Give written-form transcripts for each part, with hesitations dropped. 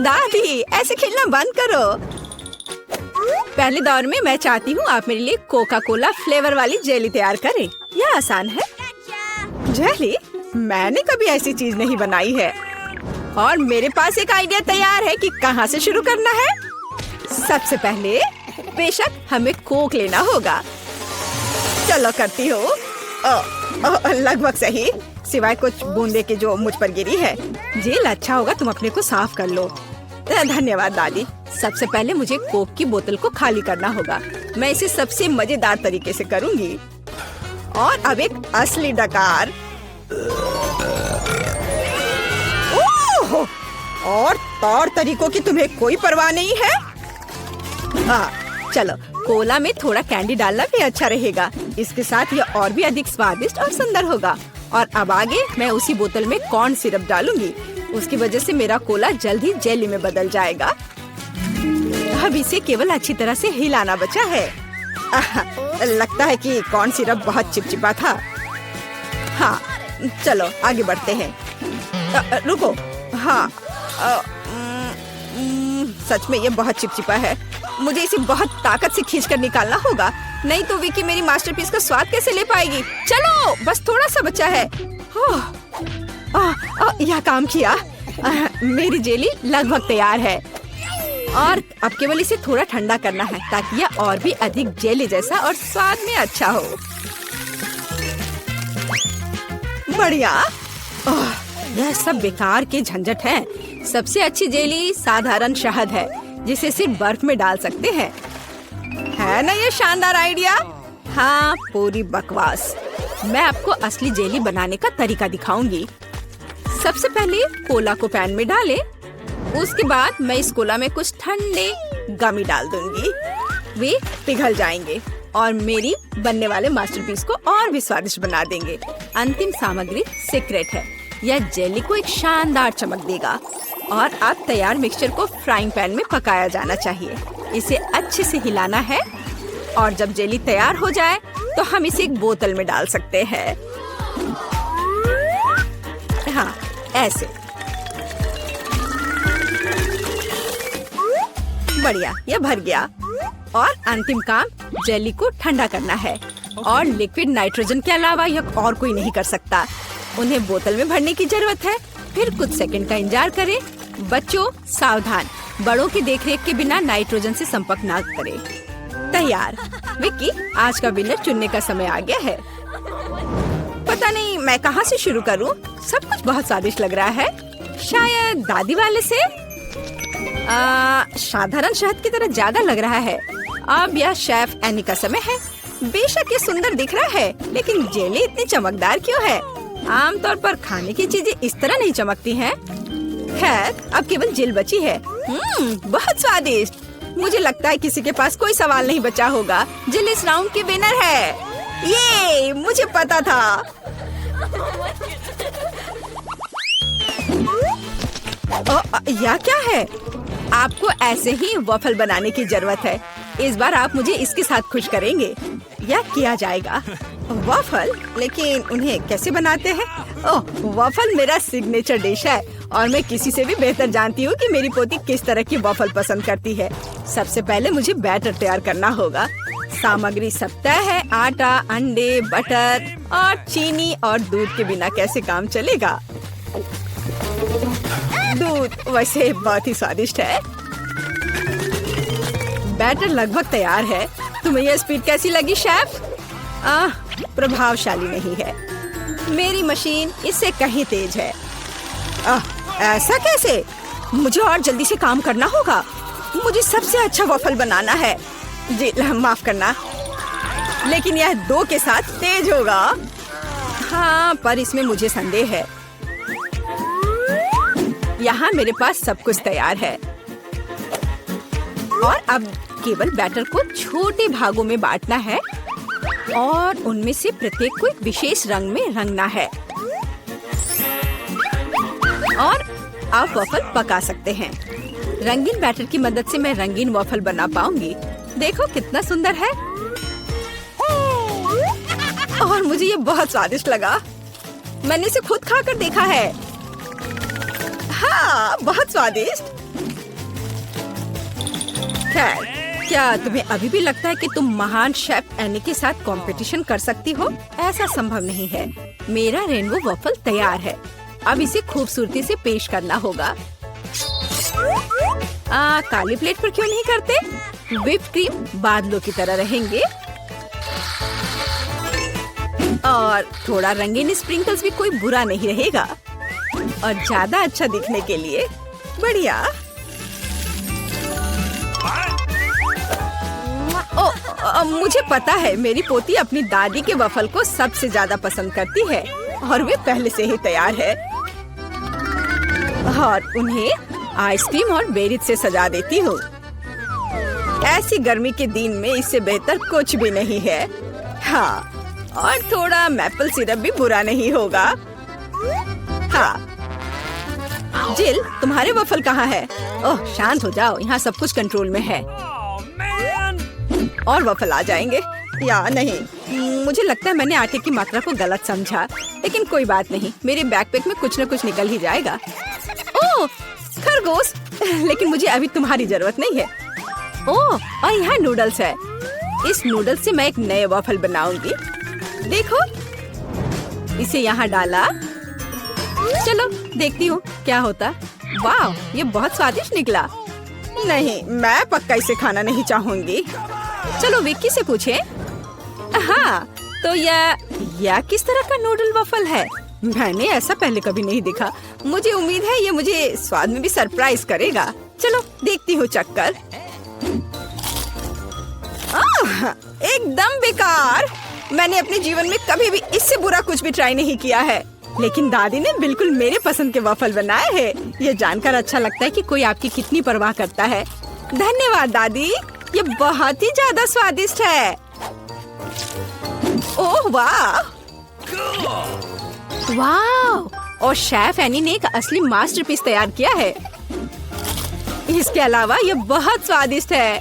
दादी, ऐसे खेलना बंद करो। पहले दौर में मैं चाहती हूँ आप मेरे लिए कोका कोला फ्लेवर वाली जेली तैयार करें। यह आसान है। जेली? मैंने कभी ऐसी चीज नहीं बनाई है। और मेरे पास एक आइडिया तैयार है कि कहाँ से शुरू करना है। सबसे पहले बेशक हमें कोक लेना होगा। चलो करती हूँ। लगभग सही, सिवाय कुछ बूंदे के जो मुझ पर गिरी है। जेल अच्छा होगा तुम अपने को साफ कर लो। धन्यवाद दादी। सबसे पहले मुझे कोक की बोतल को खाली करना होगा। मैं इसे सबसे मजेदार तरीके से करूंगी। और अब एक असली डकार। ओह! और तौर तरीकों की तुम्हें कोई परवाह नहीं है। हाँ, चलो कोला में थोड़ा कैंडी डालना भी अच्छा रहेगा। इसके साथ यह और भी अधिक स्वादिष्ट और सुंदर होगा। और अब आगे मैं उसी बोतल में कॉर्न सिरप डालूंगी। उसकी वजह से मेरा कोला जल्द ही जेली में बदल जाएगा। अब इसे केवल अच्छी तरह से हिलाना बचा है। लगता है कि कॉर्न सिरप बहुत चिपचिपा था। हाँ, चलो आगे बढ़ते हैं। रुको। हाँ, सच में ये बहुत चिपचिपा है। मुझे इसे बहुत ताकत से खींचकर निकालना होगा, नहीं तो विकी मेरी मास्टरपीस का स्वाद कैसे ले पाएगी। चलो, बस थोड़ा सा बचा है। यह काम किया। मेरी जेली लगभग तैयार है। और अब केवल इसे थोड़ा ठंडा करना है ताकि यह और भी अधिक जेली जैसा और स्वाद में अच्छा हो। बढ़िया। यह सब बेकार के झंझट है। सबसे अच्छी जेली साधारण शहद है जिसे सिर्फ बर्फ में डाल सकते हैं। है ना ये शानदार आइडिया? हाँ, पूरी बकवास। मैं आपको असली जेली बनाने का तरीका दिखाऊंगी। सबसे पहले कोला को पैन में डालें। उसके बाद मैं इस कोला में कुछ ठंडे गमी डाल दूंगी। वे पिघल जाएंगे और मेरी बनने वाले मास्टरपीस को और भी स्वादिष्ट बना देंगे। अंतिम सामग्री सीक्रेट है। यह जेली को एक शानदार चमक देगा। और अब तैयार मिक्सचर को फ्राइंग पैन में पकाया जाना चाहिए। इसे अच्छे से हिलाना है और जब जेली तैयार हो जाए तो हम इसे एक बोतल में डाल सकते हैं। हाँ, ऐसे। बढ़िया, यह भर गया। और अंतिम काम जेली को ठंडा करना है। और लिक्विड नाइट्रोजन के अलावा यह और कोई नहीं कर सकता। उन्हें बोतल में भरने की जरूरत है। फिर कुछ सेकंड का इंतजार करें। बच्चों सावधान, बड़ों की देखरेख के बिना नाइट्रोजन से संपर्क ना करें। तैयार। विक्की, आज का विनर चुनने का समय आ गया है। पता नहीं मैं कहाँ से शुरू करूँ। सब कुछ बहुत स्वादिष्ट लग रहा है। शायद दादी वाले से। साधारण शहद की तरह ज्यादा लग रहा है। अब यह शेफ एनी का समय है। बेशक ये सुंदर दिख रहा है, लेकिन जेली इतनी चमकदार क्यों है? आमतौर पर खाने की चीजें इस तरह नहीं चमकती हैं। खैर, अब केवल जेल बची है। बहुत स्वादिष्ट। मुझे लगता है किसी के पास कोई सवाल नहीं बचा होगा। जेल इस राउंड की विनर है। ये मुझे पता था। यह क्या है? आपको ऐसे ही वॉफल बनाने की जरूरत है। इस बार आप मुझे इसके साथ खुश करेंगे। यह किया जाएगा। वॉफल? लेकिन उन्हें कैसे बनाते हैं? ओह, वॉफल मेरा सिग्नेचर डिश है और मैं किसी से भी बेहतर जानती हूँ कि मेरी पोती किस तरह की वॉफल पसंद करती है। सबसे पहले मुझे बैटर तैयार करना होगा। सामग्री सब तय है। आटा, अंडे, बटर और चीनी और दूध के बिना कैसे काम चलेगा। दूध वैसे बहुत ही स्वादिष्ट है। बैटर लगभग तैयार है। तुम्हें यह स्पीड कैसी लगी शेफ? प्रभावशाली नहीं है। मेरी मशीन इससे कहीं तेज है। ऐसा कैसे? मुझे और जल्दी से काम करना होगा। मुझे सबसे अच्छा वॉफल बनाना है। जी माफ करना, लेकिन यह 2 के साथ तेज होगा। हाँ, पर इसमें मुझे संदेह है। यहाँ मेरे पास सब कुछ तैयार है। और अब केवल बैटर को छोटे भागों में बांटना है और उनमें से प्रत्येक को एक विशेष रंग में रंगना है। और आप वॉफल पका सकते हैं। रंगीन बैटर की मदद से मैं रंगीन वॉफल बना पाऊंगी। देखो कितना सुंदर है। और मुझे ये बहुत स्वादिष्ट लगा। मैंने इसे खुद खाकर देखा है। वाह, बहुत स्वादिष्ट। खैर, क्या तुम्हें अभी भी लगता है कि तुम महान शेफ एनी के साथ कंपटीशन कर सकती हो? ऐसा संभव नहीं है। मेरा रेनबो वॉफल तैयार है। अब इसे खूबसूरती से पेश करना होगा। काली प्लेट पर क्यों नहीं करते? व्हिप क्रीम बादलों की तरह रहेंगे और थोड़ा रंगीन स्प्रिंकल्स भी कोई बुरा नहीं रहेगा। और ज्यादा अच्छा दिखने के लिए बढ़िया। मुझे पता है, मेरी पोती अपनी दादी के वफल को सबसे ज्यादा पसंद करती है और वे पहले से ही तैयार है। और उन्हें आइसक्रीम और बेरीज से सजा देती हूँ। ऐसी गर्मी के दिन में इससे बेहतर कुछ भी नहीं है। हाँ, और थोड़ा मैपल सिरप भी बुरा नहीं होगा। हाँ, जिल, तुम्हारे वफल कहाँ है? ओह, शांत हो जाओ, यहाँ सब कुछ कंट्रोल में है। और वफल आ जाएंगे या नहीं? मुझे लगता है मैंने आटे की मात्रा को गलत समझा, लेकिन कोई बात नहीं, मेरे बैकपैक में कुछ न कुछ निकल ही जाएगा। ओह, खरगोश, लेकिन मुझे अभी तुम्हारी जरूरत नहीं है। ओह, और यहाँ नूडल्स है। इस नूडल्स से मैं एक नए वफल बनाऊंगी। देखो, इसे यहाँ डाला। चलो देखती हूँ क्या होता। वाह, ये बहुत स्वादिष्ट निकला। नहीं, मैं पक्का इसे खाना नहीं चाहूंगी। चलो विक्की से पूछें। हाँ, तो यह किस तरह का नूडल वफल है? मैंने ऐसा पहले कभी नहीं देखा। मुझे उम्मीद है ये मुझे स्वाद में भी सरप्राइज करेगा। चलो देखती हूँ चक्कर। एकदम बेकार। मैंने अपने जीवन में कभी भी इससे बुरा कुछ भी ट्राई नहीं किया है, लेकिन दादी ने बिल्कुल मेरे पसंद के वफल बनाए हैं। ये जानकर अच्छा लगता है कि कोई आपकी कितनी परवाह करता है। धन्यवाद दादी, ये बहुत ही ज्यादा स्वादिष्ट है। ओह वाह, वाह! और शेफ एनी ने एक असली मास्टरपीस तैयार किया है। इसके अलावा ये बहुत स्वादिष्ट है।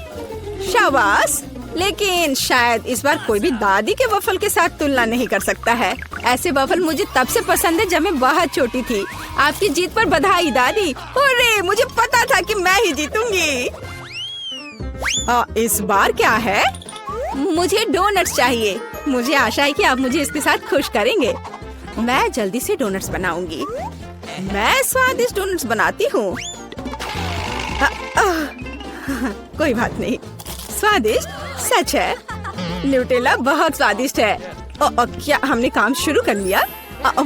शाबाश, लेकिन शायद इस बार कोई भी दादी के वफल के साथ तुलना नहीं कर सकता है। ऐसे वफल मुझे तब से पसंद है जब मैं बहुत छोटी थी। आपकी जीत पर बधाई दादी। अरे, मुझे पता था कि मैं ही जीतूंगी। इस बार क्या है? मुझे डोनट्स चाहिए। मुझे आशा है कि आप मुझे इसके साथ खुश करेंगे। मैं जल्दी से डोनट्स बनाऊंगी। मैं स्वादिष्ट डोनट्स बनाती हूँ। कोई बात नहीं, स्वादिष्ट सच है। न्यूटेला बहुत स्वादिष्ट है। क्या हमने काम शुरू कर लिया?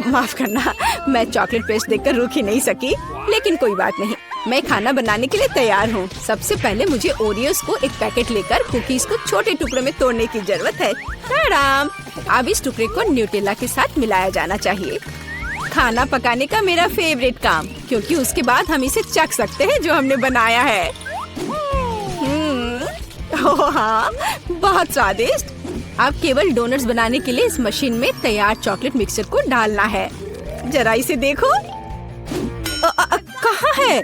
माफ करना, मैं चॉकलेट पेस्ट देखकर रुक ही नहीं सकी, लेकिन कोई बात नहीं, मैं खाना बनाने के लिए तैयार हूँ। सबसे पहले मुझे ओरियोस को एक पैकेट लेकर कुकीज को छोटे टुकड़ों में तोड़ने की जरूरत है। आराम। अब इस टुकड़े को न्यूटेला के साथ मिलाया जाना चाहिए। खाना पकाने का मेरा फेवरेट काम, क्योंकि उसके बाद हम इसे चख सकते हैं जो हमने बनाया है। ओह हाँ, बहुत स्वादिष्ट। अब केवल डोनट्स बनाने के लिए इस मशीन में तैयार चॉकलेट मिक्सचर को डालना है। जरा इसे देखो। कहाँ है?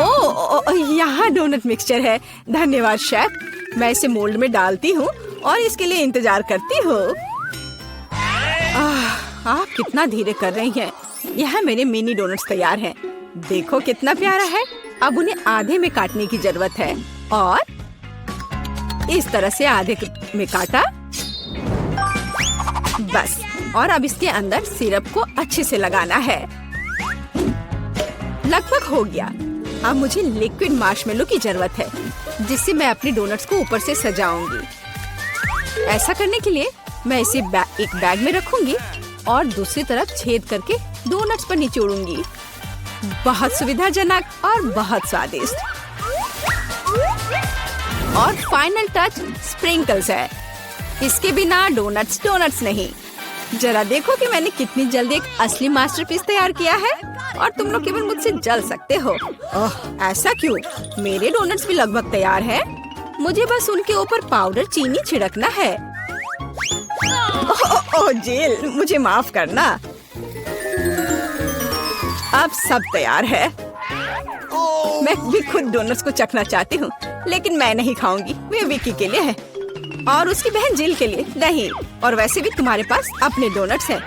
ओह, यहाँ डोनट मिक्सचर है। धन्यवाद शेफ। मैं इसे मोल्ड में डालती हूँ और इसके लिए इंतजार करती हूँ। आप कितना धीरे कर रही हैं। यहाँ मेरे मिनी डोनट्स तैयार हैं। देखो कितना प्यारा है। अब उन्हें आधे में काटने की जरूरत है और इस तरह से आधे में काटा। बस, और अब इसके अंदर सिरप को अच्छे से लगाना है। लगभग हो गया। अब मुझे लिक्विड मार्शमेलो की जरूरत है, जिससे मैं अपने डोनट्स को ऊपर से सजाऊंगी। ऐसा करने के लिए मैं इसे एक बैग में रखूंगी और दूसरी तरफ छेद करके डोनट्स पर निचोड़ूंगी। बहुत सुविधाजनक और बहुत स्वादिष्ट। और फाइनल टच स्प्रिंकल्स है। इसके बिना डोनट्स नहीं। जरा देखो कि मैंने कितनी जल्दी एक असली मास्टरपीस तैयार किया है और तुम लोग केवल मुझसे जल सकते हो। ओह, ऐसा क्यों? मेरे डोनट्स भी लगभग तैयार हैं। मुझे बस उनके ऊपर पाउडर चीनी छिड़कना है। ओह जेल, मुझे माफ करना। अब सब तैयार है। मैं भी खुद डोनट्स को चखना चाहती हूँ, लेकिन मैं नहीं खाऊंगी। वे विक्की के लिए है और उसकी बहन जिल के लिए नहीं। और वैसे भी तुम्हारे पास अपने डोनट्स हैं।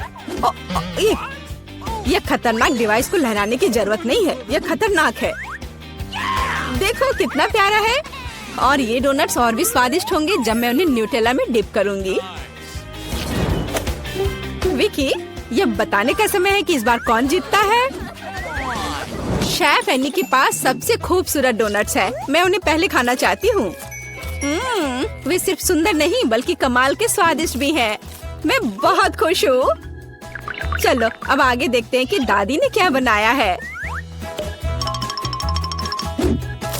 ये खतरनाक डिवाइस को लहराने की जरूरत नहीं है, ये खतरनाक है। देखो कितना प्यारा है। और ये डोनट्स और भी स्वादिष्ट होंगे जब मैं उन्हें न्यूटेला में डिप करूंगी। विकी, ये बताने का समय है कि इस बार कौन जीतता है। शेफ एनी के पास सबसे खूबसूरत डोनट्स है, मैं उन्हें पहले खाना चाहती हूँ। वे सिर्फ सुंदर नहीं बल्कि कमाल के स्वादिष्ट भी हैं। मैं बहुत खुश हूँ। चलो अब आगे देखते हैं कि दादी ने क्या बनाया है।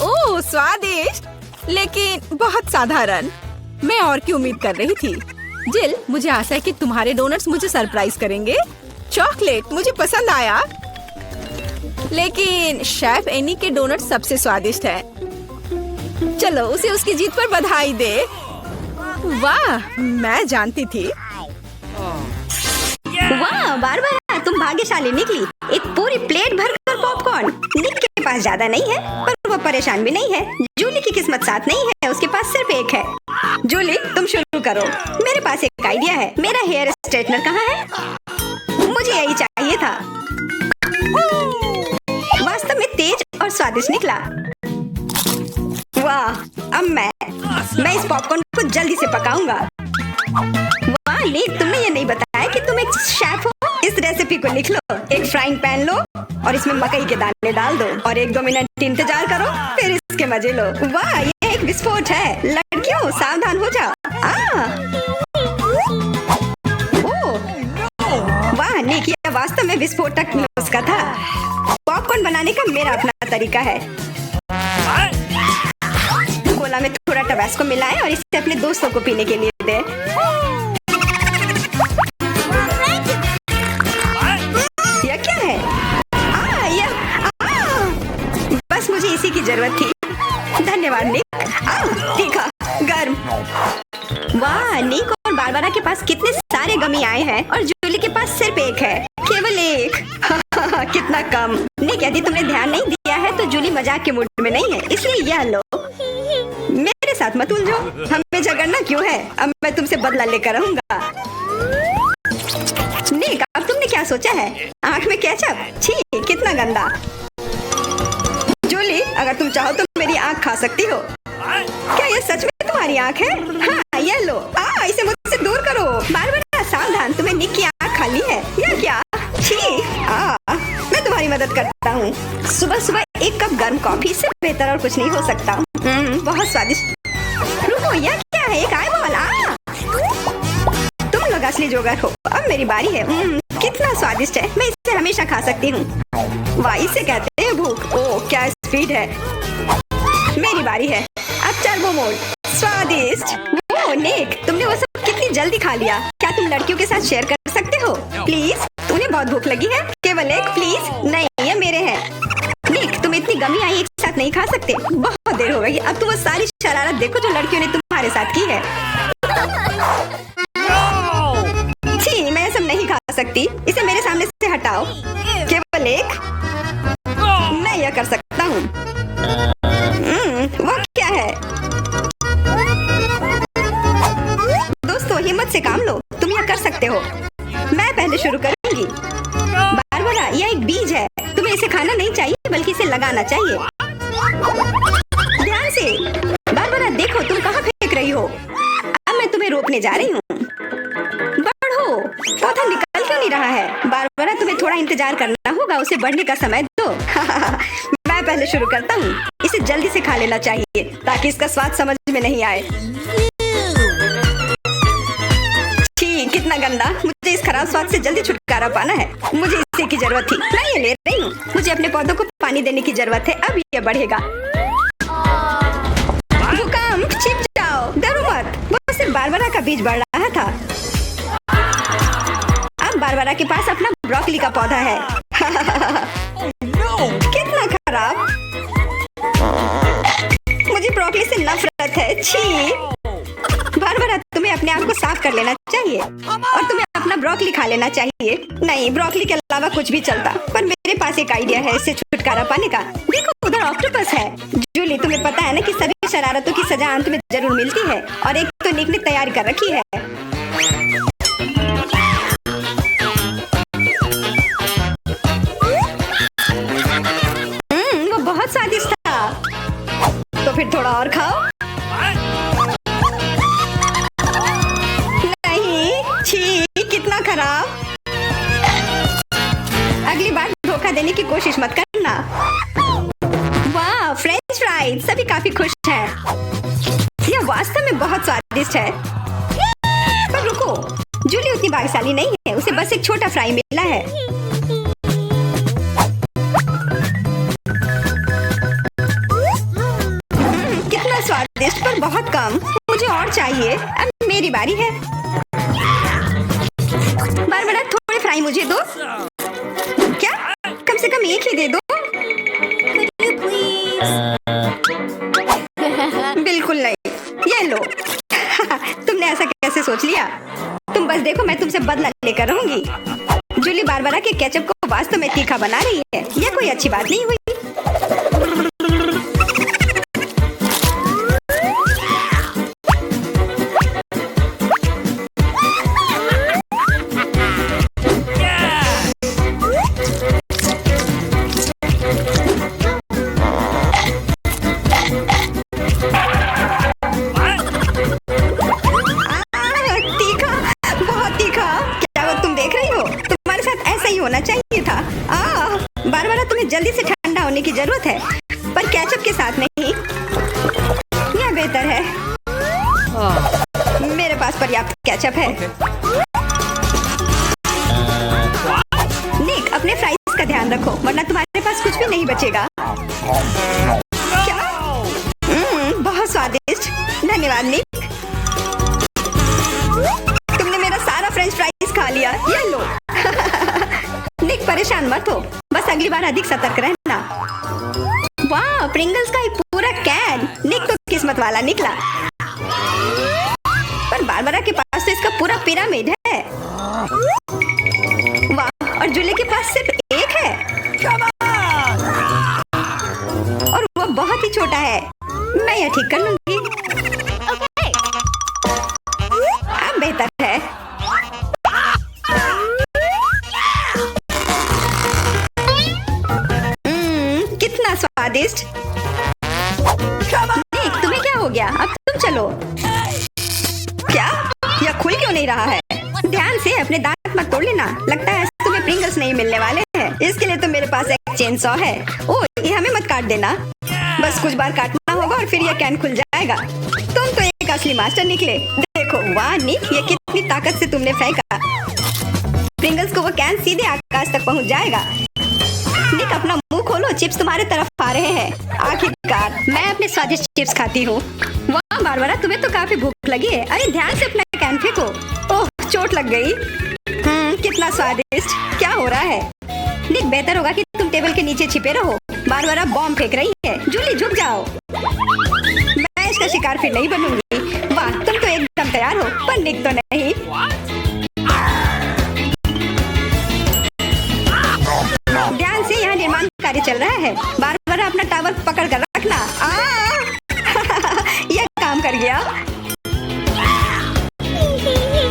ओह स्वादिष्ट, लेकिन बहुत साधारण। मैं और की उम्मीद कर रही थी। जिल, मुझे आशा है कि तुम्हारे डोनट्स मुझे सरप्राइज करेंगे। चॉकलेट मुझे पसंद आया, लेकिन शेफ एनी के डोनट सबसे स्वादिष्ट है। चलो उसे उसकी जीत पर बधाई दे। वाह, मैं जानती थी। वाह बारबरा, तुम भाग्यशाली निकली। एक पूरी प्लेट भरकर पॉपकॉर्न। निक के पास ज्यादा नहीं है, पर वो परेशान भी नहीं है। जूली की किस्मत साथ नहीं है, उसके पास सिर्फ एक है। जूली, तुम शुरू करो। मेरे पास एक आइडिया है। मेरा हेयर स्ट्रेटनर कहाँ है? मुझे यही चाहिए था। वास्तव में तेज और स्वादिष्ट निकला। वाह, अब मैं इस पॉपकॉर्न को जल्दी से पकाऊंगा। वाह लीक, तुमने ये नहीं बताया कि तुम एक शेफ हो। इस रेसिपी को लिख लो। एक फ्राइंग पैन लो और इसमें मकई के दाने डाल दो और 1-2 मिनट इंतजार करो, फिर इसके मजे लो। वाह, ये एक विस्फोट है। लड़कियों सावधान हो जाओ। वाह नीक, ये वास्तव में विस्फोटक नुस्खा था। पॉपकॉर्न बनाने का मेरा अपना तरीका है। कोला में थोड़ा टबास्को मिलाएं और इसे अपने दोस्तों को पीने के लिए दें। यह क्या है? बस मुझे इसी की जरूरत थी। धन्यवाद निक। तीखा, गर्म। वाह, निक और बारबरा के पास कितने सारे गमी आए हैं और जूली के पास सिर्फ एक है, केवल एक। कितना कम। निक, यदि तुमने ध्यान नहीं दिया है तो जूली मजाक के मूड में नहीं है, इसलिए यह लो। मेरे साथ मत उलझो, हमें झगड़ना क्यों है? अब मैं तुमसे बदला लेकर रहूंगा। निक, अब तुमने क्या सोचा है? आँख में केचप? छी, कितना गंदा। जूली, अगर तुम चाहो तो मेरी आँख खा सकती हो। क्या ये सच में तुम्हारी आँख है? हाँ, ये लो। इसे मुझसे दूर करो। बारबरा सावधान, तुम्हें निक की आँख खाली है। यह क्या? छी, मैं तुम्हारी मदद करता हूँ। सुबह सुबह एक कप गर्म कॉफी से बेहतर और कुछ नहीं हो सकता। बहुत स्वादिष्ट। रुको, यह क्या है? एक आईबॉल। तुम लोग असली जोगर हो। अब मेरी बारी है। कितना स्वादिष्ट है, मैं इसे हमेशा खा सकती हूँ। वाह, इसे कहते हैं भूख। ओह क्या स्पीड है। मेरी बारी है। अब टर्बो मोड। स्वादिष्ट। ओह निक, तुमने वो सब कितनी जल्दी खा लिया। क्या तुम लड़कियों के साथ शेयर कर सकते हो प्लीज? तुम्हें बहुत भूख लगी है? केवल एक प्लीज। नहीं, ये मेरे हैं। निक, तुम इतनी गमी आई एक साथ नहीं खा सकते। बहुत देर हो गई। अब तुम वो सारी शरारत देखो जो लड़कियों ने तुम्हारे साथ की है। छी, मैं सब नहीं खा सकती। इसे मेरे सामने से हटाओ। केवल एक। मैं यह कर सकता हूँ। वो क्या है? दोस्तों, हिम्मत से काम लो, तुम यह कर सकते हो। मैं पहले शुरू करूंगी। बारबरा, यह एक बीज है। तुम्हें इसे खाना नहीं चाहिए बल्कि इसे लगाना चाहिए। ध्यान से। बारबरा देखो, तुम कहाँ फेंक रही हो। अब मैं तुम्हें रोकने जा रही हूँ। बढ़ो। पौधा निकल क्यों नहीं रहा है? बारबरा, तुम्हें थोड़ा इंतजार करना होगा, उसे बढ़ने का समय दो। मैं पहले शुरू करता हूँ। इसे जल्दी से खा लेना चाहिए ताकि इसका स्वाद समझ में नहीं आए। छी, कितना गंदा। मुझे इस खराब स्वाद से जल्दी छुटकारा पाना है। मुझे इसी की जरूरत थी। मैं ये ले रही हूँ। मुझे अपने पौधों को पानी देने की जरूरत है। अब ये बढ़ेगा। भूकंप, छिप जाओ, डरो मत। वो सिर्फ बारबरा का बीज बढ़ रहा था। अब बारबरा के पास अपना ब्रोकली का पौधा है। कितना खराब। मुझे ब्रोकली से नफरत है। छी। बारबरा, तुम्हें अपने आप को साफ कर लेना चाहिए और तुम्हें अपना ब्रोकली खा लेना चाहिए। नहीं, ब्रोकली के अलावा कुछ भी चलता, पर मेरे पास एक आइडिया है इससे छुटकारा पाने का। देखो, उधर ऑक्टोपस है। जूली, तुम्हें पता है ना कि सभी शरारतों की सजा अंत में जरूर मिलती है, और एक तो निक ने तैयारी कर रखी है। बहुत स्वादिष्ट था। तो फिर थोड़ा और खाओ। नहीं, छी, कितना खराब। अगली बार धोखा देने की कोशिश मत करना। वाह, फ्रेंच फ्राइज, सभी काफी खुश हैं। यह वास्तव में बहुत स्वादिष्ट है। पर रुको, जूली उतनी भाग्यशाली नहीं है, उसे बस एक छोटा फ्राई मिला है। कितना स्वादिष्ट, पर बहुत कम। मुझे और चाहिए। अब मेरी बारी है। बारबरा, थोड़े फ्राई मुझे दो। क्या? कम से कम एक ही दे दो। बिल्कुल नहीं। ये लो। तुमने ऐसा कैसे सोच लिया? तुम बस देखो, मैं तुमसे बदला लेकर रहूंगी। जूली बारबरा के केचप को वास्तव में तीखा बना रही है। यह कोई अच्छी बात नहीं हुई। होना चाहिए था। बारबरा, तुम्हें जल्दी से ठंडा होने की जरूरत है, पर केचप के साथ नहीं। यह बेहतर है। मेरे पास पर्याप्त केचप है। निक, अपने फ्राइज का ध्यान रखो, वरना तुम्हारे पास कुछ भी नहीं बचेगा। क्या? बहुत स्वादिष्ट। धन्यवाद निक। तुमने मेरा सारा फ्रेंच फ्राइज खा लिया। ये लो। निक, परेशान मत हो, बस अगली बार अधिक सतर्क रहना। वाह, प्रिंगल्स का एक पूरा कैन। निक तो किस्मत वाला निकला। पर बारबरा के पास तो इसका पूरा पिरामिड है। वाह, और जूली के पास सिर्फ एक है। और वो बहुत ही छोटा है। मैं यह ठीक कर लूंगी। अब बेहतर है। कितना स्वादिष्ट। निक, तुम्हें क्या हो गया? अब तुम चलो। क्या? यह खुल क्यों नहीं रहा है? ध्यान से, अपने दांत मत तोड़ लेना। लगता है तुम्हें प्रिंगल्स नहीं मिलने वाले हैं। इसके लिए तो मेरे पास एक चेन सॉ है। ओह, ये हमें मत काट देना। बस कुछ बार काटना होगा और फिर यह कैन खुल जाएगा। तुम तो एक असली मास्टर निकले। देखो, वाह निक, ये कितनी ताकत से तुमने फेंका। प्रिंगल्स को वो कैन सीधे आकाश तक पहुंच जाएगा। निक, अपना मुंह खोलो, चिप्स तुम्हारे तरफ आ रहे हैं। आखिरकार मैं अपने स्वादिष्ट चिप्स खाती हूँ। वाह बारबरा, तुम्हें तो काफी भूख लगी है। अरे ध्यान से अपना कैन फेंको। ओह, चोट लग गई। कितना स्वादिष्ट। क्या हो रहा है? निक, बेहतर होगा कि तुम टेबल के नीचे छिपे रहो। बारबरा बॉम्ब फेंक रही है। जूली, झुक जाओ। मैं इसका शिकार फिर नहीं बनूंगी। वाह, तुम तो एकदम तैयार हो, पर निक तो नहीं। ध्यान से, यहाँ निर्माण कार्य चल रहा है। बारबरा, अपना टावर पकड़ कर रखना। यह काम कर गया।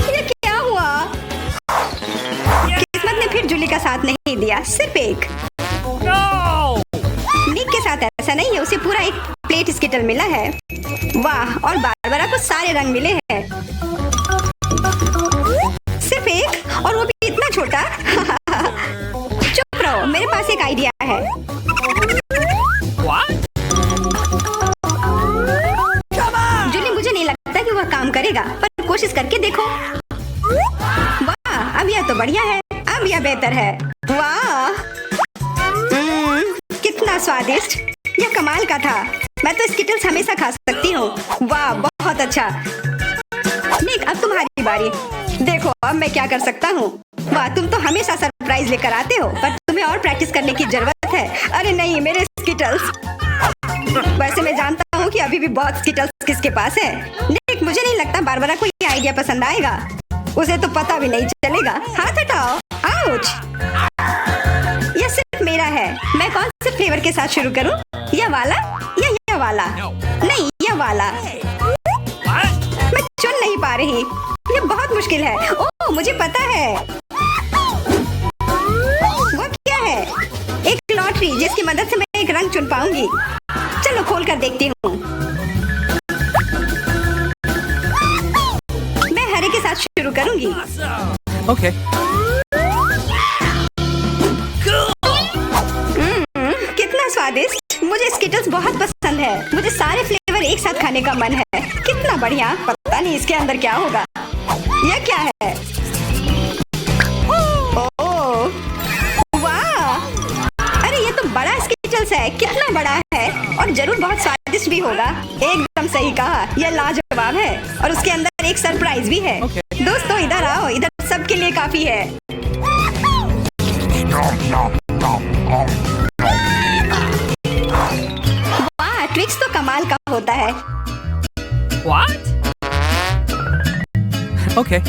ये क्या हुआ? किस्मत ने फिर जूली का साथ नहीं दिया, सिर्फ एक। निक के साथ ऐसा नहीं है, उसे पूरा एक प्लेट स्किटल मिला है। वाह, और बारबरा को सारे रंग मिले हैं। सिर्फ एक, और वो भी इतना छोटा। चुप रहो, मेरे पास एक आइडिया है। जूली, मुझे नहीं लगता कि वह काम करेगा, पर कोशिश करके देखो। वाह, अब यह तो बढ़िया है। अब यह बेहतर है। वाह, कितना स्वादिष्ट। यह कमाल का था। मैं तो स्किटल्स हमेशा खा सकती हूँ। वाह, बहुत अच्छा। निक, अब तुम्हारी बारी। देखो अब मैं क्या कर सकता हूँ। वाह, तुम तो हमेशा सरप्राइज लेकर आते हो, पर तुम्हें और प्रैक्टिस करने की जरूरत है। अरे नहीं, मेरे स्किटल्स। वैसे मैं जानता हूँ कि अभी भी बहुत स्किटल्स किसके पास है। निक, मुझे नहीं लगता बारबरा को ये आइडिया पसंद आएगा। उसे तो पता भी नहीं चलेगा। हाथ हटाओ। आउच। यह सिर्फ मेरा है। मैं कौन से फ्लेवर के साथ शुरू करूँ? यह वाला या यह वाला? नहीं, यह वाला। मैं चुन नहीं पा रही। ये बहुत मुश्किल है। ओह, मुझे पता है। वो क्या है? एक लॉटरी जिसकी मदद से मैं एक रंग चुन पाऊंगी। चलो खोल कर देखती हूँ। मैं हरे के साथ शुरू करूंगी। Okay. कितना स्वादिष्ट। मुझे स्किटल्स बहुत पसंद है। मुझे सारे फ्लेवर एक साथ खाने का मन है। कितना बढ़िया। पता नहीं इसके अंदर क्या होगा। यह क्या है? ओह, वाह! अरे ये तो बड़ा स्किटल्स है। कितना बड़ा है और जरूर बहुत स्वादिष्ट भी होगा। एकदम सही कहा। यह लाजवाब है और उसके अंदर एक सरप्राइज भी है। दोस्तों इधर आओ। इधर सबके लिए काफी है। वाह, ट्विक्स तो कमाल का होता है। What? Okay.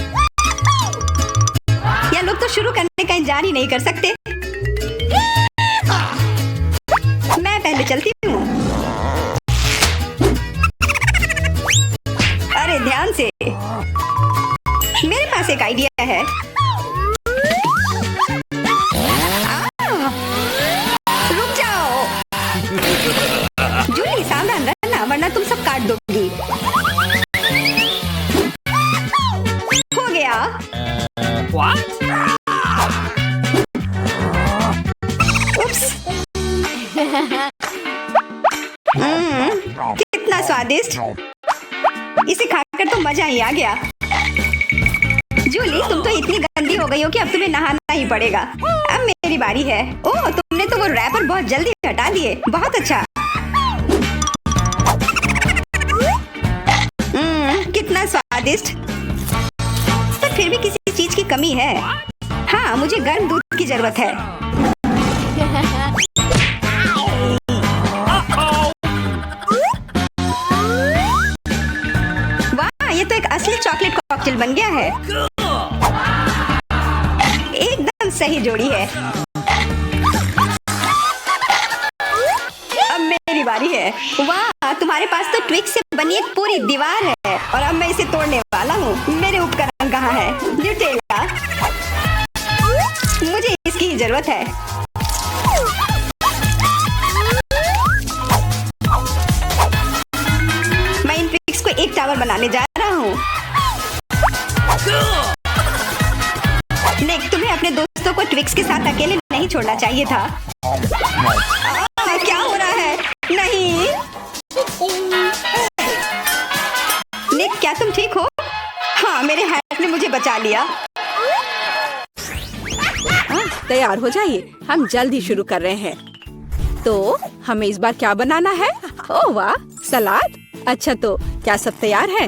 यह लोग तो शुरू करने का इंतजार ही नहीं कर सकते। मैं पहले चलती हूँ। अरे ध्यान से। मेरे पास एक आइडिया है। रुक जाओ। जूली सावधान रहना वरना तुम सब काट दोगी। हो गया। What? उप्स। कितना स्वादिष्ट। इसे खाकर तो मजा ही आ गया। जूली तुम तो इतनी गंदी हो गई हो कि अब तुम्हें नहाना ही पड़ेगा। अब मेरी बारी है। ओह, तुमने तो वो रैपर बहुत जल्दी हटा दिए। बहुत अच्छा। कितना स्वादिष्ट। पर फिर भी किसी चीज की कमी है। हाँ, मुझे गर्म दूध की जरूरत है। वाह, ये तो एक असली चॉकलेट कॉकटेल बन गया है। एकदम सही जोड़ी है। अब मेरी बारी है। वाह, तुम्हारे पास तो ट्विक्स से बनी एक पूरी दीवार है और अब मैं इसे तोड़ने वाला हूँ। मेरे उपकरण कहाँ है? न्यूटेला। मुझे इसकी ही जरूरत है। मैं इन ट्विक्स को एक टावर बनाने जा रहा हूँ। निक, तुम्हें अपने दोस्तों को ट्विक्स के साथ अकेले नहीं छोड़ना चाहिए था। क्या हो रहा है? नहीं। निक, क्या तुम ठीक हो? हाँ, मेरे हैट ने मुझे बचा लिया। तैयार हो जाइए, हम जल्द ही शुरू कर रहे हैं। तो हमें इस बार क्या बनाना है? ओह वाह, सलाद। अच्छा, तो क्या सब तैयार है?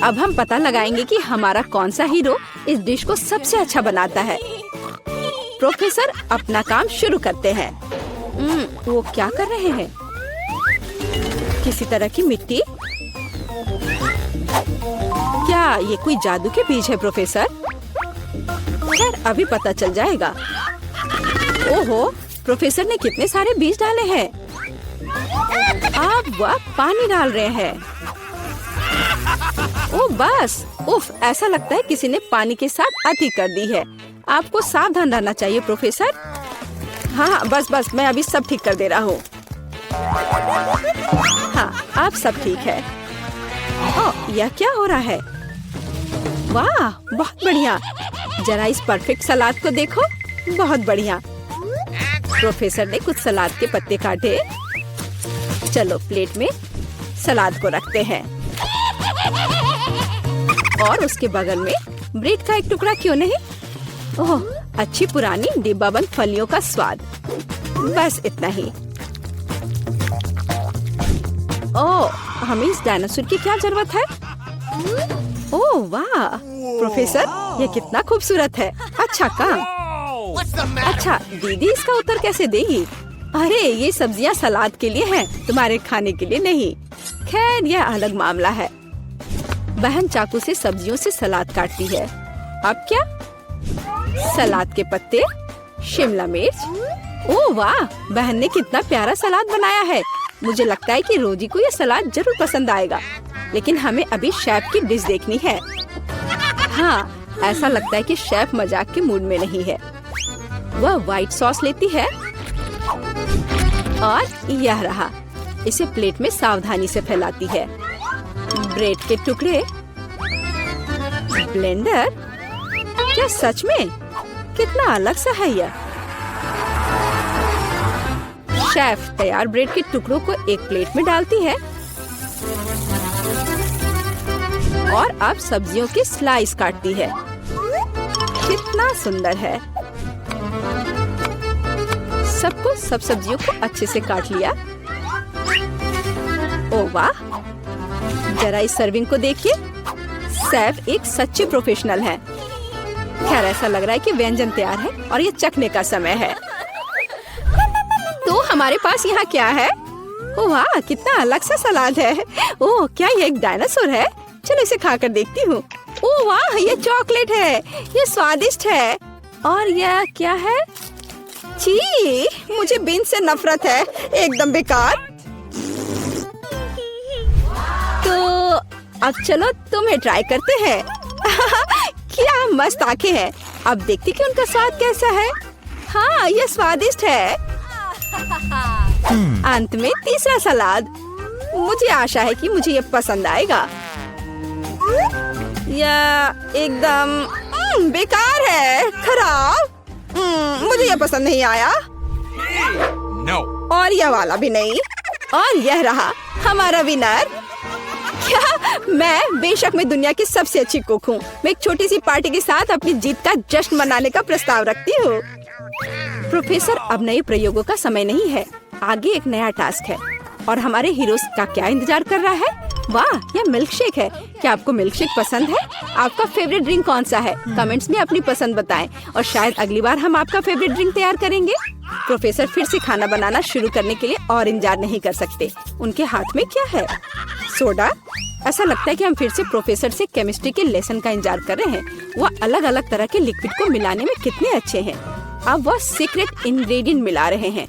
अब हम पता लगाएंगे कि हमारा कौन सा हीरो इस डिश को सबसे अच्छा बनाता है। प्रोफेसर अपना काम शुरू करते हैं। वो क्या कर रहे हैं? किसी तरह की मिट्टी। क्या ये कोई जादू के बीज है प्रोफेसर? खैर, अभी पता चल जाएगा। ओहो, प्रोफेसर ने कितने सारे बीज डाले हैं। अब वह पानी डाल रहे हैं। ओ बस, उफ, ऐसा लगता है किसी ने पानी के साथ अति कर दी है। आपको सावधान रहना चाहिए प्रोफेसर। हाँ, बस मैं अभी सब ठीक कर दे रहा हूँ। हाँ, अब सब ठीक है। ओह, यह क्या हो रहा है? वाह, बहुत बढ़िया। जरा इस परफेक्ट सलाद को देखो। बहुत बढ़िया। प्रोफेसर ने कुछ सलाद के पत्ते काटे। चलो प्लेट में सलाद को रखते हैं और उसके बगल में ब्रेड का एक टुकड़ा क्यों नहीं? ओह, अच्छी पुरानी डिब्बाबंद फलियों का स्वाद। बस इतना ही। ओह, हमें इस डायनासोर की क्या जरूरत है? ओह वाह, प्रोफेसर, ये कितना खूबसूरत है। अच्छा काम। अच्छा, दीदी इसका उत्तर कैसे देगी? अरे, ये सब्जियां सलाद के लिए हैं, तुम्हारे खाने के लिए नहीं। खैर, यह अलग मामला है। बहन चाकू से सब्जियों से सलाद काटती है। अब क्या? सलाद के पत्ते, शिमला मिर्च। ओह वाह, बहन ने कितना प्यारा सलाद बनाया है। मुझे लगता है कि रोजी को यह सलाद जरूर पसंद आएगा। लेकिन हमें अभी शेफ की डिश देखनी है। हाँ, ऐसा लगता है कि शेफ मजाक के मूड में नहीं है। वह व्हाइट सॉस लेती है और यह रहा। इसे प्लेट में सावधानी से फैलाती है। ब्रेड के टुकड़े, ब्लेंडर, क्या सच में? कितना अलग सा है यह। शेफ तैयार ब्रेड के टुकड़ों को एक प्लेट में डालती है और अब सब्जियों की स्लाइस काटती है। कितना सुंदर है। सब सब्जियों को अच्छे से काट लिया। ओ वाह, जरा इस सर्विंग को देखिए। शेफ एक सच्ची प्रोफेशनल है। खैर, ऐसा लग रहा है कि व्यंजन तैयार है और ये चखने का समय है। तो हमारे पास यहाँ क्या है? ओ वाह, कितना अलग सा सलाद है। ओह, क्या ये एक डायनासोर है? चलो इसे खाकर देखती हूँ। ओह वाह, ये चॉकलेट है। ये स्वादिष्ट है। और यह क्या है? छी, मुझे बीन्स से नफरत है। एकदम बेकार। तो अब चलो तुम्हें ट्राई करते हैं। क्या मस्त आंखें हैं। अब देखते कि उनका स्वाद कैसा है। हाँ, ये स्वादिष्ट है। अंत में तीसरा सलाद। मुझे आशा है कि मुझे ये पसंद आएगा। यह एकदम बेकार है, खराब। मुझे यह पसंद नहीं आया। No. और यह वाला भी नहीं। और यह रहा हमारा विनर। क्या? बेशक मैं दुनिया की सबसे अच्छी कुक हूँ। मैं एक छोटी सी पार्टी के साथ अपनी जीत का जश्न मनाने का प्रस्ताव रखती हूँ। प्रोफेसर, अब नए प्रयोगों का समय नहीं है। आगे एक नया टास्क है और हमारे हीरोज का क्या इंतजार कर रहा है? वाह, यह मिल्क शेक है। क्या आपको मिल्क शेक पसंद है? आपका फेवरेट ड्रिंक कौन सा है? कमेंट्स में अपनी पसंद बताएं और शायद अगली बार हम आपका फेवरेट ड्रिंक तैयार करेंगे। प्रोफेसर फिर से खाना बनाना शुरू करने के लिए और इंतजार नहीं कर सकते। उनके हाथ में क्या है? सोडा। ऐसा लगता है कि हम फिर से प्रोफेसर से केमिस्ट्री के लेसन का इंतजार कर रहे हैं। वह अलग अलग तरह के लिक्विड को मिलाने में कितने अच्छे हैं। अब वह सीक्रेट इंग्रेडिएंट मिला रहे हैं।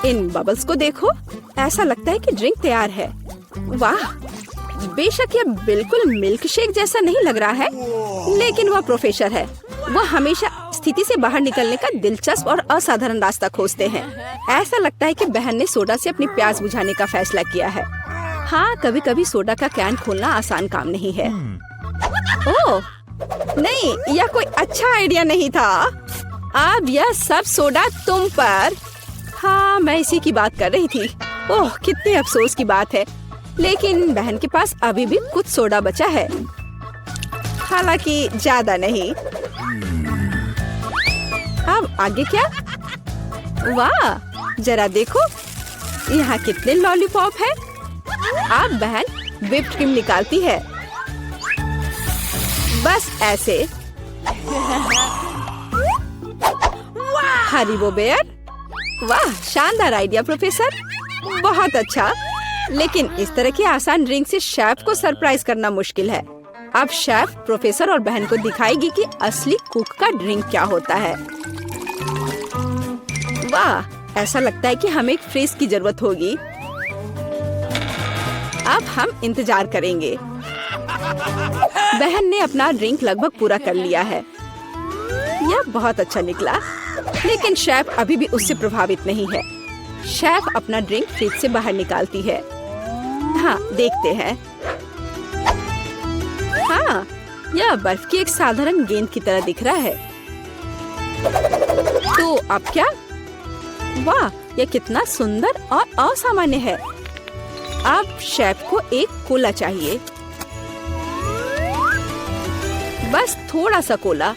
इन बबल्स को देखो। ऐसा लगता है कि ड्रिंक तैयार है। वाह, बेशक यह बिल्कुल मिल्क शेक जैसा नहीं लग रहा है, लेकिन वह प्रोफेसर है। वह हमेशा स्थिति से बाहर निकलने का दिलचस्प और असाधारण रास्ता खोजते हैं। ऐसा लगता है कि बहन ने सोडा से अपनी प्यास बुझाने का फैसला किया है। हाँ, कभी कभी सोडा का कैन खोलना आसान काम नहीं है। ओह नहीं, यह कोई अच्छा आइडिया नहीं था। अब यह सब सोडा तुम पर। हाँ, मैं इसी की बात कर रही थी। ओह, कितने अफसोस की बात है, लेकिन बहन के पास अभी भी कुछ सोडा बचा है, हालांकि ज्यादा नहीं। अब आगे क्या? वाह, जरा देखो, यहाँ कितने लॉलीपॉप है। अब बहन व्हिप्ड क्रीम निकालती है, बस ऐसे। Haribo bear. वाह, शानदार आइडिया प्रोफेसर, बहुत अच्छा। लेकिन इस तरह की आसान ड्रिंक से शेफ को सरप्राइज करना मुश्किल है। अब शेफ प्रोफेसर और बहन को दिखाएगी कि असली कुक का ड्रिंक क्या होता है। वाह, ऐसा लगता है कि हमें एक फ्रिज की जरूरत होगी। अब हम इंतजार करेंगे। बहन ने अपना ड्रिंक लगभग पूरा कर लिया है। यह बहुत अच्छा निकला, लेकिन शेफ अभी भी उससे प्रभावित नहीं है। शेफ अपना ड्रिंक फ्रिज से बाहर निकालती है। हाँ, देखते हैं। हाँ, यह बर्फ की एक साधारण गेंद की तरह दिख रहा है। तो अब क्या? वाह, यह कितना सुंदर और असामान्य है। अब शेफ को एक कोला चाहिए, बस थोड़ा सा कोला।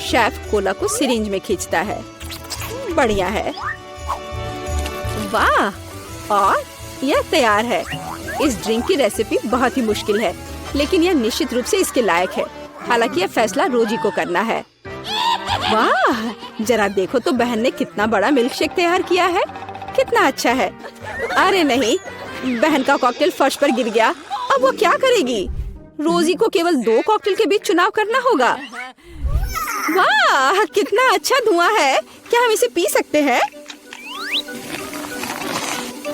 शेफ कोला को सिरिंज में खींचता है। बढ़िया है। वाह, और यह तैयार है। इस ड्रिंक की रेसिपी बहुत ही मुश्किल है, लेकिन यह निश्चित रूप से इसके लायक है। हालांकि यह फैसला रोजी को करना है। वाह, जरा देखो तो बहन ने कितना बड़ा मिल्क शेक तैयार किया है। कितना अच्छा है। अरे नहीं, बहन का कॉकटेल फर्श पर गिर गया। अब वो क्या करेगी? रोजी को केवल 2 कॉकटेल के बीच चुनाव करना होगा। वाह, कितना अच्छा धुआं है। क्या हम इसे पी सकते हैं?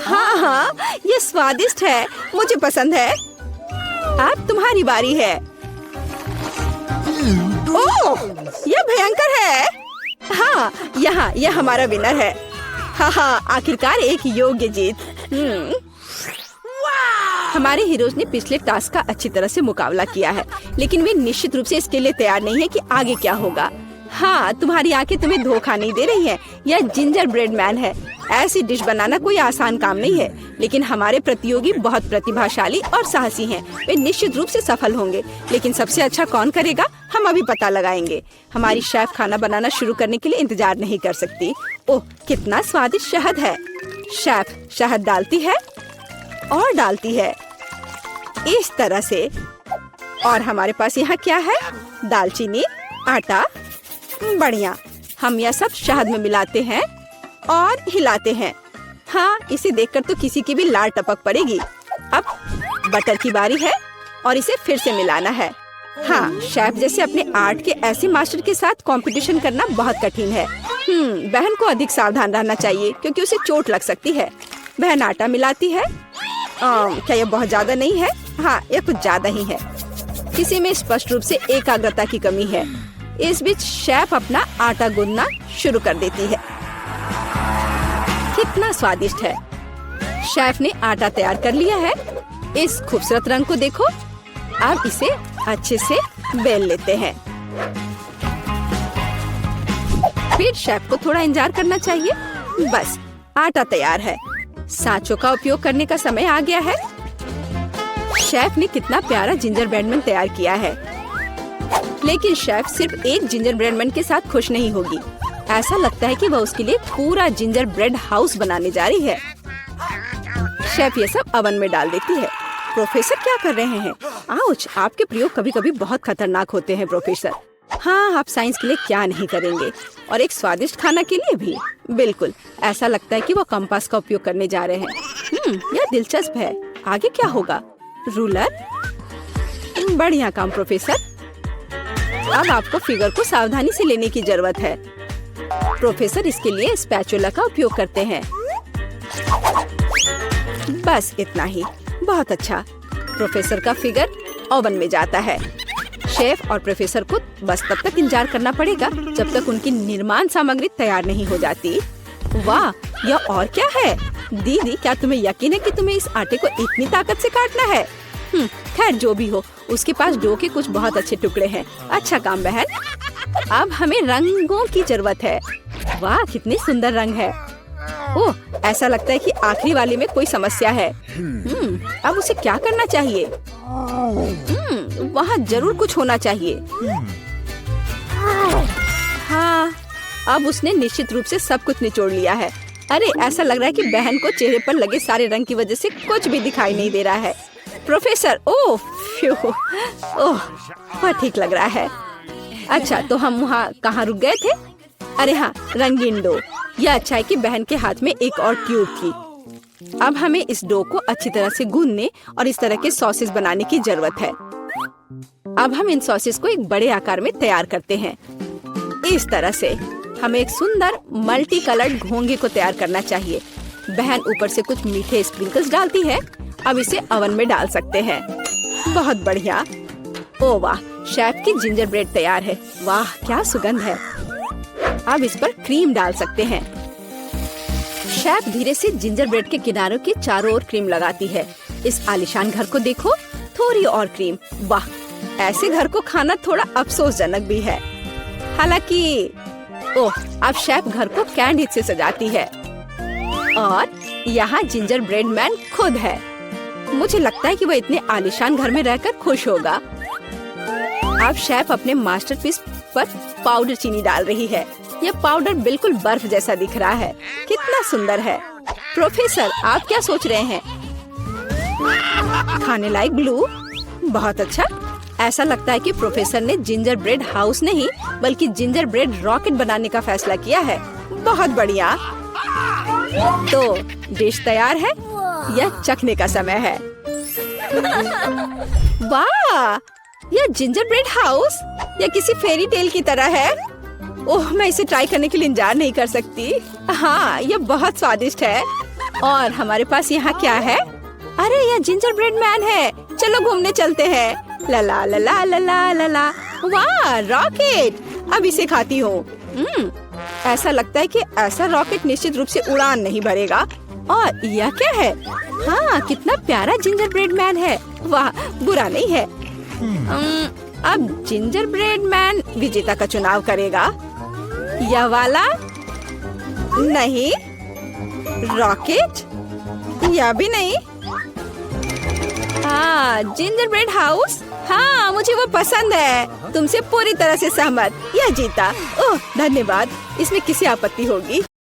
हाँ, ये स्वादिष्ट है, मुझे पसंद है। अब तुम्हारी बारी है। ओह, यह भयंकर है। हाँ, यह हमारा विनर है। हाँ हाँ, आखिरकार एक योग्य जीत। हमारे हीरोज ने पिछले टास्क का अच्छी तरह से मुकाबला किया है, लेकिन वे निश्चित रूप से इसके लिए तैयार नहीं है कि आगे क्या होगा। हाँ, तुम्हारी आंखें तुम्हें धोखा नहीं दे रही हैं। यह जिंजर ब्रेड मैन है। ऐसी डिश बनाना कोई आसान काम नहीं है, लेकिन हमारे प्रतियोगी बहुत प्रतिभाशाली और साहसी हैं। वे निश्चित रूप से सफल होंगे, लेकिन सबसे अच्छा कौन करेगा हम अभी पता लगाएंगे। हमारी शेफ खाना बनाना शुरू करने के लिए इंतजार नहीं कर सकती। ओह, कितना स्वादिष्ट शहद है। शेफ शहद डालती है और डालती है इस तरह से। और हमारे पास यहाँ क्या है? दालचीनी, आटा। बढ़िया, हम यह सब शहद में मिलाते हैं और हिलाते हैं। हाँ, इसे देखकर तो किसी की भी लार टपक पड़ेगी। अब बटर की बारी है और इसे फिर से मिलाना है। हाँ, शेफ जैसे अपने आर्ट के ऐसे मास्टर के साथ कंपटीशन करना बहुत कठिन है। बहन को अधिक सावधान रहना चाहिए क्योंकि उसे चोट लग सकती है। बहन आटा मिलाती है। क्या यह बहुत ज्यादा नहीं है? हाँ, यह कुछ ज्यादा ही है। किसी में स्पष्ट रूप से एकाग्रता की कमी है। इस बीच शेफ अपना आटा गूंदना शुरू कर देती है। कितना स्वादिष्ट है। शेफ ने आटा तैयार कर लिया है। इस खूबसूरत रंग को देखो। अब इसे अच्छे से बेल लेते हैं। फिर शेफ को थोड़ा इंतजार करना चाहिए। बस, आटा तैयार है। सांचों का उपयोग करने का समय आ गया है। शेफ ने कितना प्यारा जिंजर ब्रेड मैन तैयार किया है, लेकिन शेफ सिर्फ एक जिंजर ब्रेड मैन के साथ खुश नहीं होगी। ऐसा लगता है कि वह उसके लिए पूरा जिंजर ब्रेड हाउस बनाने जा रही है। शेफ ये सब ओवन में डाल देती है। प्रोफेसर क्या कर रहे हैं? आउच, आपके प्रयोग कभी कभी बहुत खतरनाक होते हैं प्रोफेसर। हाँ, आप साइंस के लिए क्या नहीं करेंगे, और एक स्वादिष्ट खाना के लिए भी। बिल्कुल, ऐसा लगता है कि वो कंपास का उपयोग करने जा रहे हैं। यह दिलचस्प है। आगे क्या होगा? रूलर। बढ़िया काम प्रोफेसर। अब आपको फिगर को सावधानी से लेने की जरूरत है। प्रोफेसर इसके लिए स्पैचुला का उपयोग करते हैं। बस इतना ही। बहुत अच्छा। प्रोफेसर का फिगर ओवन में जाता है। शेफ और प्रोफेसर को बस तब तक इंतजार करना पड़ेगा जब तक उनकी निर्माण सामग्री तैयार नहीं हो जाती। वाह, यह और क्या है? दीदी, क्या तुम्हें यकीन है कि तुम्हें इस आटे को इतनी ताकत से काटना है? खैर, जो भी हो, उसके पास डो के कुछ बहुत अच्छे टुकड़े हैं। अच्छा काम बहन। अब हमें रंगों की जरूरत है। वाह, कितने सुंदर रंग है। ओह, ऐसा लगता है कि आखिरी वाले में कोई समस्या है। अब उसे क्या करना चाहिए? वहाँ जरूर कुछ होना चाहिए। हाँ, अब उसने निश्चित रूप से सब कुछ निचोड़ लिया है। अरे, ऐसा लग रहा है कि बहन को चेहरे पर लगे सारे रंग की वजह से कुछ भी दिखाई नहीं दे रहा है। प्रोफेसर, ओह वह ठीक लग रहा है। अच्छा, तो हम वहाँ कहाँ रुक गए थे? अरे हाँ, रंगीन डो। यह अच्छा है कि बहन के हाथ में एक और ट्यूब थी। अब हमें इस डो को अच्छी तरह से गूंदने और इस तरह के सॉसेस बनाने की जरूरत है। अब हम इन सॉसेस को एक बड़े आकार में तैयार करते हैं। इस तरह से हमें एक सुंदर मल्टी कलर्ड घोंगे को तैयार करना चाहिए। बहन ऊपर से कुछ मीठे स्प्रिंकल्स डालती है। अब इसे ओवन में डाल सकते हैं। बहुत बढ़िया। ओ वाह, शेफ की जिंजर ब्रेड तैयार है। वाह, क्या सुगंध है। अब इस पर क्रीम डाल सकते हैं। शेफ धीरे से जिंजर ब्रेड के किनारों के चारों ओर क्रीम लगाती है। इस आलीशान घर को देखो, थोड़ी और क्रीम। वाह, ऐसे घर को खाना थोड़ा अफसोसजनक भी है। हालांकि ओह, अब शेफ घर को कैंडी से सजाती है और यहाँ जिंजर ब्रेड मैन खुद है। मुझे लगता है कि वह इतने आलीशान घर में रहकर खुश होगा। अब शेफ अपने मास्टरपीस पर पाउडर चीनी डाल रही है। यह पाउडर बिल्कुल बर्फ जैसा दिख रहा है। कितना सुंदर है। प्रोफेसर, आप क्या सोच रहे हैं? खाने लायक ग्लू? बहुत अच्छा। ऐसा लगता है कि प्रोफेसर ने जिंजर ब्रेड हाउस नहीं बल्कि जिंजर ब्रेड रॉकेट बनाने का फैसला किया है। बहुत बढ़िया। तो डिश तैयार है। यह चखने का समय है। वाह, यह जिंजर ब्रेड हाउस या किसी फेरी टेल की तरह है। ओह, मैं इसे ट्राई करने के लिए इंतजार नहीं कर सकती। हाँ, यह बहुत स्वादिष्ट है। और हमारे पास यहाँ क्या है? अरे, यह जिंजर ब्रेड मैन है। चलो घूमने चलते हैं। ला ला ला ला ला ला ला। वाह, रॉकेट। अब इसे खाती हूँ। ऐसा लगता है कि ऐसा रॉकेट निश्चित रूप से उड़ान नहीं भरेगा। और यह क्या है? हाँ, कितना प्यारा जिंजर ब्रेड मैन है। वाह, बुरा नहीं है। अब जिंजर ब्रेड मैन विजेता का चुनाव करेगा। यह वाला नहीं, रॉकेट यह भी नहीं। हाँ, जिंजर ब्रेड हाउस, हाँ मुझे वो पसंद है। तुमसे पूरी तरह से सहमत। यह जीता। ओह धन्यवाद, इसमें किसी आपत्ति होगी?